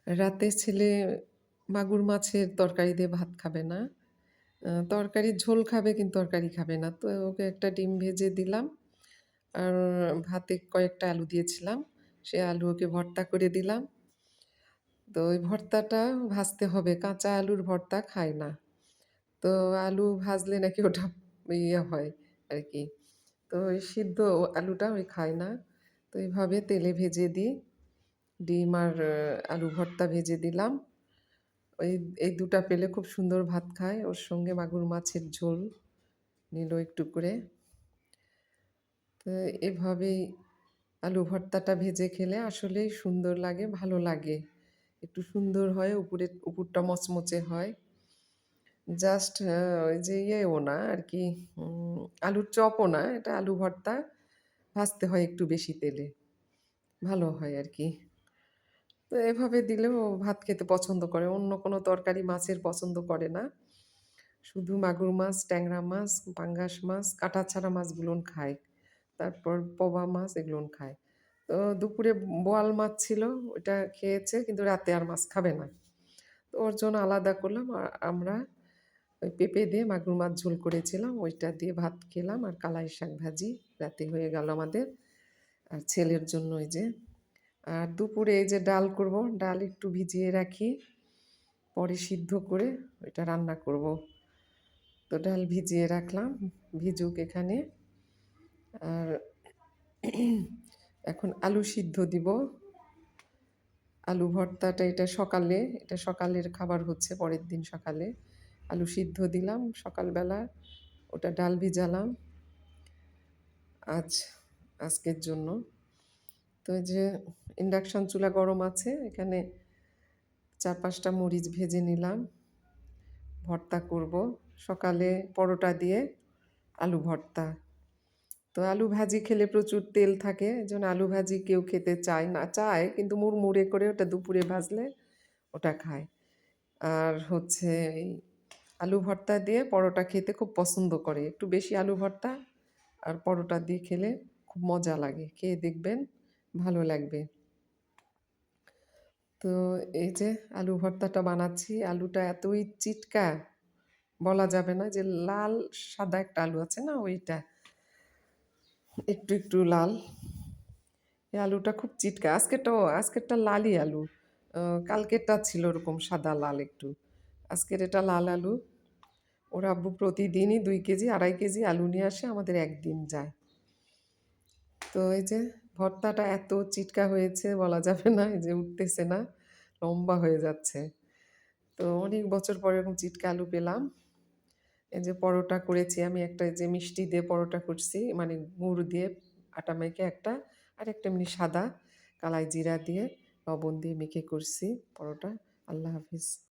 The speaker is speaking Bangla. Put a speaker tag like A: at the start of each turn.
A: রাতে ছেলে মাগুর মাছের তরকারি দিয়ে ভাত খাবে না। তরকারির ঝোল খাবে কিন্তু তরকারি খাবে না। তো ওকে একটা ডিম ভেজে দিলাম। আর ভাতে কয়েকটা আলু দিয়েছিলাম। সে আলু ওকে ভর্তা করে দিলাম। তো ওই ভর্তাটা ভাজতে হবে। কাঁচা আলুর ভর্তা খায় না। তো আলু ভাজলে নাকি ওটা ইয়ে হয় আরকি। তো ওই সিদ্ধ আলুটা ওই খায় না। তো এইভাবে তেলে ভেজে দিই। ডিম আর আলু ভর্তা ভেজে দিলাম। ওই এই ২ টা পেলে খুব সুন্দর ভাত খায়। ওর সঙ্গে মাগুর মাছের ঝোল নিল একটু করে। তো এভাবেই আলু ভর্তাটা ভেজে খেলে আসলেই সুন্দর লাগে, ভালো লাগে। একটু সুন্দর হয়, উপরটা মচমচে হয়। জাস্ট ওই যে ইয়েও না আরকি আলুর চপও না, এটা আলু ভর্তা। ভাজতে হয় একটু বেশি তেলে। ভালো হয় আরকি। তো এভাবে দিলেও ও ভাত খেতে পছন্দ করে। অন্য কোনো তরকারি মাছের পছন্দ করে না। শুধু মাগুর মাছ, ট্যাংরা মাছ, পাঙ্গাস মাছ, কাঁটা ছাড়া মাছগুলোন খায়। তারপর পোবা মাছ এগুলোন খায়। তো দুপুরে বোয়াল মাছ ছিল, ওইটা খেয়েছে কিন্তু রাতে আর মাছ খাবে না। তো ওর জন্য আলাদা করলাম। আমরা ওই পেঁপে দিয়ে মাগুর মাছ ঝোল করেছিলাম, ওইটা দিয়ে ভাত খেলাম আর কালাই শাক ভাজি। রাতে হয়ে গেল আমাদের। আর ছেলের জন্য এই যে আর দুপুরে এই যে ডাল করব, ডাল একটু ভিজিয়ে রাখি। পরে সিদ্ধ করে ওইটা রান্না করব। তো ডাল ভিজিয়ে রাখলাম, ভিজুক এখানে। আর এখন আলু সিদ্ধ দিব। আলু ভর্তাটা এটা সকালের খাবার হচ্ছে পরের দিন সকালে। আলু সিদ্ধ দিলাম সকালবেলা, ওটা ডাল ভিজালাম আজ আজকের জন্য। তো এই যে ইন্ডাকশন চুলা গরম আছে, এখানে ৪-৫ টা মরিচ ভেজে নিলাম। ভর্তা করব। সকালে পরোটা দিয়ে আলু ভর্তা। তো আলু ভাজি খেলে প্রচুর তেল থাকে। এজন্য আলু ভাজি কেউ খেতে চায় না। চায় কিন্তু মুড়মুড়ে করে ওটা দুপুরে ভাজলে ওটা খায়। আর হচ্ছে এই আলু ভর্তা দিয়ে পরোটা খেতে খুব পছন্দ করে। একটু বেশি আলু ভর্তা আর পরোটা দিয়ে খেলে খুব মজা লাগে। খেয়ে দেখবেন, ভালো লাগবে। তো এই যে আলু ভর্তাটা বানাচ্ছি। আলুটা এতই চিটকা, বলা যাবে না যে লাল সাদা একটা আলু আছে না ওইটা। একটু লাল। এই আলুটা খুব চিটকা। আজকেরটা লালই আলু। কালকেরটা ছিল ওরকম সাদা লাল একটু। আজকের এটা লাল আলু। ওর আব্বু প্রতিদিনই ২ কেজি, ২.৫ কেজি আলু নিয়ে আসে, আমাদের একদিন যায়। তো এই যে ভর্তাটা এত চিটকা হয়েছে বলা যাবে না, এই যে উঠতেছে না, লম্বা হয়ে যাচ্ছে। তো অনেক বছর পরে এরকম চিটকা আলু পেলাম। এই যে পরোটা করেছি আমি, একটা এই যে মিষ্টি দিয়ে পরোটা করছি, মানে গুড় দিয়ে আটা মেখে একটা, আর একটা এমনি সাদা কালাই জিরা দিয়ে লবণ দিয়ে মেখে করছি পরোটা। আল্লাহ হাফিজ।